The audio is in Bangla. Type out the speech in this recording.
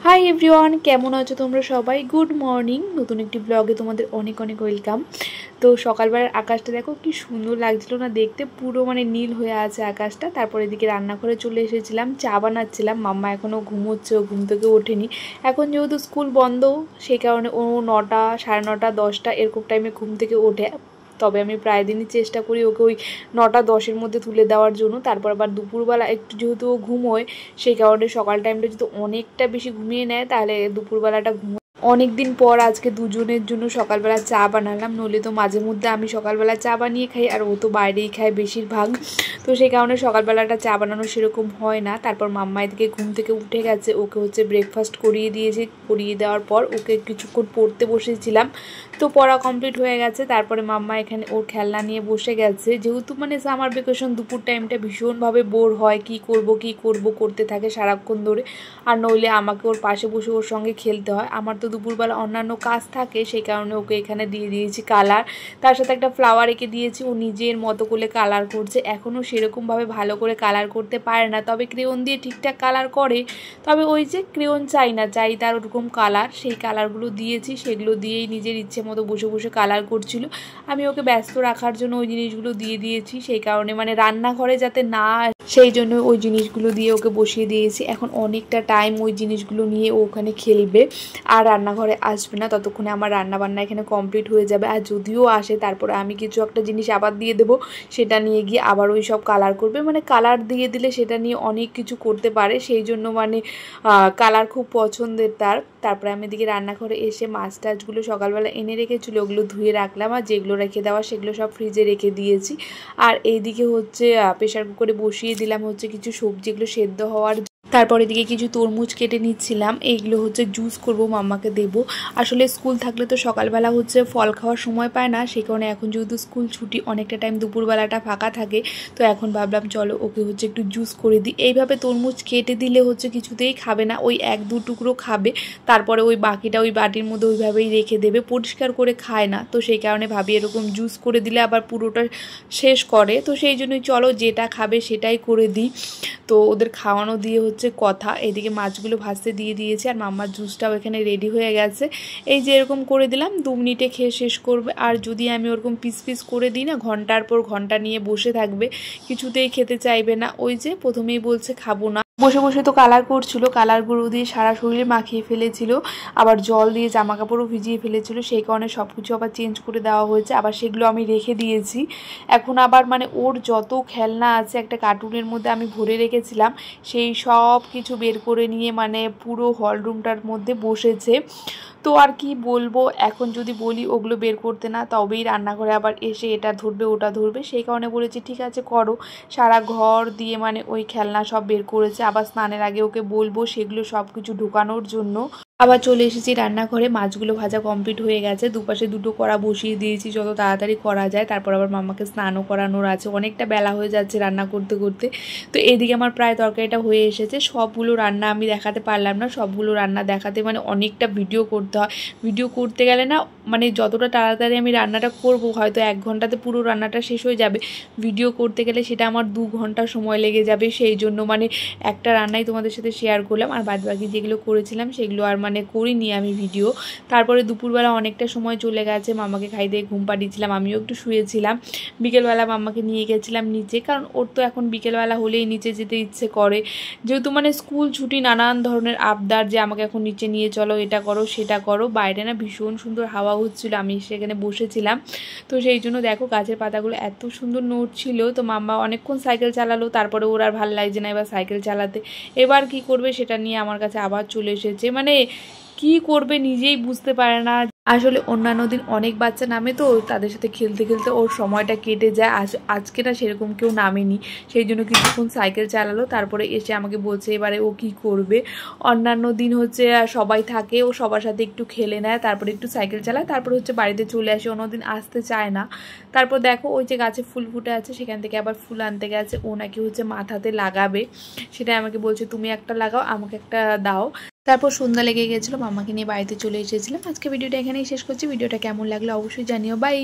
হাই এভরিওয়ান, কেমন আছো তোমরা সবাই? Good morning. নতুন একটি ব্লগে তোমাদের অনেক অনেক ওয়েলকাম। তো সকালবেলার আকাশটা দেখো কি সুন্দর লাগছিল না দেখতে, পুরো নীল হয়ে আছে আকাশটা। তারপর এদিকে রান্নাঘরে চলে এসেছিলাম, চা বানাচ্ছিলাম। মাম্মা এখনও ঘুমোচ্ছে, ও ঘুম থেকে ওঠেনি। এখন যেহেতু স্কুল বন্ধ, সেই কারণে ও 9টা, 9:30, 10টা এরকম টাইমে ঘুম থেকে ওঠে। তবে আমি প্রায় দিনই চেষ্টা করি ওকে ওই 9টা 10-এর মধ্যে তুলে দেওয়ার জন্য। তারপর আবার দুপুরবেলা একটু যেহেতু ও ঘুমোয়, সেই কারণে সকাল টাইমটা যদি অনেকটা বেশি ঘুমিয়ে নেয় তাহলে দুপুরবেলাটা অনেক দিন পর আজকে দুজনের জন্য সকালবেলা চা বানালাম। নইলে তো মাঝে মধ্যে আমি সকালবেলা চা বানিয়ে খাই, আর ও তো বাইরেই খায় বেশিরভাগ। তো সেই কারণে সকালবেলাটা চা বানানো সেরকম হয় না। তারপর মাম্মা এদিকে ঘুম থেকে উঠে গেছে, ওকে ব্রেকফাস্ট করিয়ে দিয়েছি। করিয়ে দেওয়ার পর ওকে কিছুক্ষণ পড়তে বসেছিলাম। তো পড়া কমপ্লিট হয়ে গেছে। তারপরে মাম্মা এখানে ওর খেলনা নিয়ে বসে গেছে। যেহেতু সামার ভ্যাকেশন, দুপুর টাইমটা ভীষণভাবে বোর হয়, কি করব করতে থাকে সারাক্ষণ ধরে। আর নইলে আমাকে ওর পাশে বসে ওর সঙ্গে খেলতে হয়। আমার তো দুপুরবেলা অন্যান্য কাজ থাকে, সেই কারণে ওকে এখানে দিয়ে দিয়েছি কালার। তার সাথে একটা ফ্লাওয়ার এঁকে দিয়েছি, ও নিজের মতো করে কালার করছে। এখনও সেরকমভাবে ভালো করে কালার করতে পারে না, তবে ক্রেয়ন দিয়ে ঠিকঠাক কালার করে। তবে ওই যে ক্রেয়ন চাই না, চাই তার ওরকম কালার, সেই কালারগুলো দিয়েছি। সেগুলো দিয়েই নিজের ইচ্ছে মতো বসে বসে কালার করছিল। আমি ওকে ব্যস্ত রাখার জন্য ওই জিনিসগুলো দিয়ে দিয়েছি। সেই কারণে রান্নাঘরে যাতে না, সেই জন্য ওই জিনিসগুলো দিয়ে ওকে বসিয়ে দিয়েছি। এখন অনেকটা টাইম ওই জিনিসগুলো নিয়ে ও ওখানে খেলবে, আর রান্নাঘরে আসবে না। ততক্ষণে আমার রান্নাবান্না এখানে কমপ্লিট হয়ে যাবে। আর যদিও আসে, তারপরে আমি কিছু একটা জিনিস আবার দিয়ে দেবো, সেটা নিয়ে গিয়ে আবার ওই সব কালার করবে। কালার দিয়ে দিলে সেটা নিয়ে অনেক কিছু করতে পারে, সেই জন্য কালার খুব পছন্দের তার। তারপরে আমি এদিকে রান্নাঘরে এসে মাছ টাছগুলো সকালবেলা এনে রেখেছিল, ওগুলো ধুয়ে রাখলাম। আর যেগুলো রেখে দেওয়া সেগুলো সব ফ্রিজে রেখে দিয়েছি। আর এইদিকে প্রেশার কুকারে বসিয়ে দিলাম কিছু সবজি, এগুলো সেদ্ধ হওয়ার। তারপর এদিকে কিছু তরমুজ কেটে নিচ্ছিলাম, এইগুলো জুস করব, মাম্মাকে দেব। আসলে স্কুল থাকলে তো সকালবেলা ফল খাওয়ার সময় পায় না, সেই কারণে এখন যেহেতু স্কুল ছুটি, অনেকটা টাইম দুপুরবেলাটা ফাঁকা থাকে। তো এখন ভাবলাম চলো ওকে একটু জুস করে দিই। এইভাবে তরমুজ কেটে দিলে কিছুতেই খাবে না, ওই 1-2 টুকরো খাবে। তারপরে ওই বাকিটা ওই বাটির মধ্যে ওইভাবেই রেখে দেবে, পরিষ্কার করে খায় না। তো সেই কারণে ভাবি এরকম জুস করে দিলে আবার পুরোটা শেষ করে। তো সেই জন্যই চলো যেটা খাবে সেটাই করে দিই। তো ওদের খাওয়ানো দিয়ে কথা। এদিকে মাছগুলো ভাজতে দিয়ে দিয়েছে, আর মাম্মার জুসটাও এখানে রেডি হয়ে গেছে। এই যে এরকম করে দিলাম, 2 মিনিটে খেয়ে শেষ করবে। আর যদি আমি ওরকম পিস পিস করে দিই না, ঘন্টার পর ঘন্টা নিয়ে বসে থাকবে, কিছুতেই খেতে চাইবে না। ওই যে প্রথমেই বলছে খাবো না। বসে বসে তো কালার করছিল, কালার গুঁড়ো দিয়ে সারা শরীরে মাখিয়ে ফেলেছিল, আবার জল দিয়ে জামা কাপড়ও ভিজিয়ে ফেলেছিল। সেই কারণে সব কিছু আবার চেঞ্জ করে দেওয়া হয়েছে। আবার সেগুলো আমি রেখে দিয়েছি। এখন আবার ওর যত খেলনা আছে একটা কার্টুনের মধ্যে আমি ভরে রেখেছিলাম, সেই সব কিছু বের করে নিয়ে পুরো হল রুমটার মধ্যে বসেছে। তো আর কি বলবো, এখন যদি বলি ওগুলো বের করতে না, তবেই রান্নাঘরে আবার এসে এটা ধরবে ওটা ধরবে। সেই কারণে বলেছি ঠিক আছে করো। সারা ঘর দিয়ে ওই খেলনা সব বের করেছে। আবার স্নানের আগে ওকে বলবো সেগুলো সব কিছু ঢুকানোর জন্য। আবার চলে এসেছি রান্নাঘরে, মাছগুলো ভাজা কমপ্লিট হয়ে গেছে। দুপাশে 2টো কড়া বসিয়ে দিয়েছি, যত তাড়াতাড়ি করা যায়। তারপর আবার মামাকে স্নানও করানোর আছে, অনেকটা বেলা হয়ে যাচ্ছে রান্না করতে করতে। তো এইদিকে আমার প্রায় তরকারিটা হয়ে এসেছে। সবগুলো রান্না আমি দেখাতে পারলাম না, সবগুলো রান্না দেখাতে অনেকটা ভিডিও করতে হয়। ভিডিও করতে গেলে না যতটা তাড়াতাড়ি আমি রান্নাটা করব, হয়তো 1 ঘন্টাতে পুরো রান্নাটা শেষ হয়ে যাবে। ভিডিও করতে গেলে সেটা আমার 2 ঘন্টা সময় লেগে যাবে। সেই জন্য একটা রান্নাই তোমাদের সাথে শেয়ার করলাম, আর বাদবাকি যেগুলো করেছিলাম সেগুলো আর করিনি আমি ভিডিও। তারপরে দুপুরবেলা অনেকটা সময় চলে গেছে, মামাকে খাই দিয়ে ঘুম পাড়িয়েছিলাম, আমিও একটু শুয়েছিলাম। বিকেলবেলা মাম্মাকে নিয়ে গেছিলাম নিচে, কারণ ওর তো এখন বিকেলবেলা হলেই নিচে যেতে ইচ্ছে করে। যেহেতু স্কুল ছুটি, নানান ধরনের আবদার যে আমাকে এখন নিচে নিয়ে চলো, এটা করো সেটা করো। বাইরে না ভীষণ সুন্দর হাওয়া হচ্ছিল, আমি সেখানে বসেছিলাম। তো সেই জন্য দেখো গাছের পাতাগুলো এত সুন্দর নড়ছিল। তো মাম্মা অনেকক্ষণ সাইকেল চালালো, তারপরে ওর আর ভালো লাগছে না এবার সাইকেল চালাতে। এবার কি করবে সেটা নিয়ে আমার কাছে আবার চলে এসেছে। কি করবে নিজেই বুঝতে পারে না। আসলে অন্যান্য দিন অনেক বাচ্চা নামে, তো তাদের সাথে খেলতে খেলতে ওর সময়টা কেটে যায়। আজকে না সেরকম কেউ নামেনি, সেই জন্য কিছুক্ষণ সাইকেল চালালো। তারপরে এসে আমাকে বলছে এবারে ও কি করবে। অন্যান্য দিন সবাই থাকে, ও সবার সাথে একটু খেলে নেয়, তারপরে একটু সাইকেল চালায়, তারপরে বাড়িতে চলে আসে। অন্যদিন আসতে চায় না। তারপর দেখো ওই যে গাছে ফুল ফুটে আছে, সেখান থেকে আবার ফুল আনতে গেছে। ও নাকি মাথাতে লাগাবে, সেটাই আমাকে বলছে তুমি একটা লাগাও, আমাকে একটা দাও। তারপর সন্ধ্যা লেগে গেছিলো, মামাকে নিয়ে বাড়িতে চলে এসেছিলাম। আজকে ভিডিওটা এখানেই শেষ করছি। ভিডিওটা কেমন লাগলো অবশ্যই জানিও। বাই।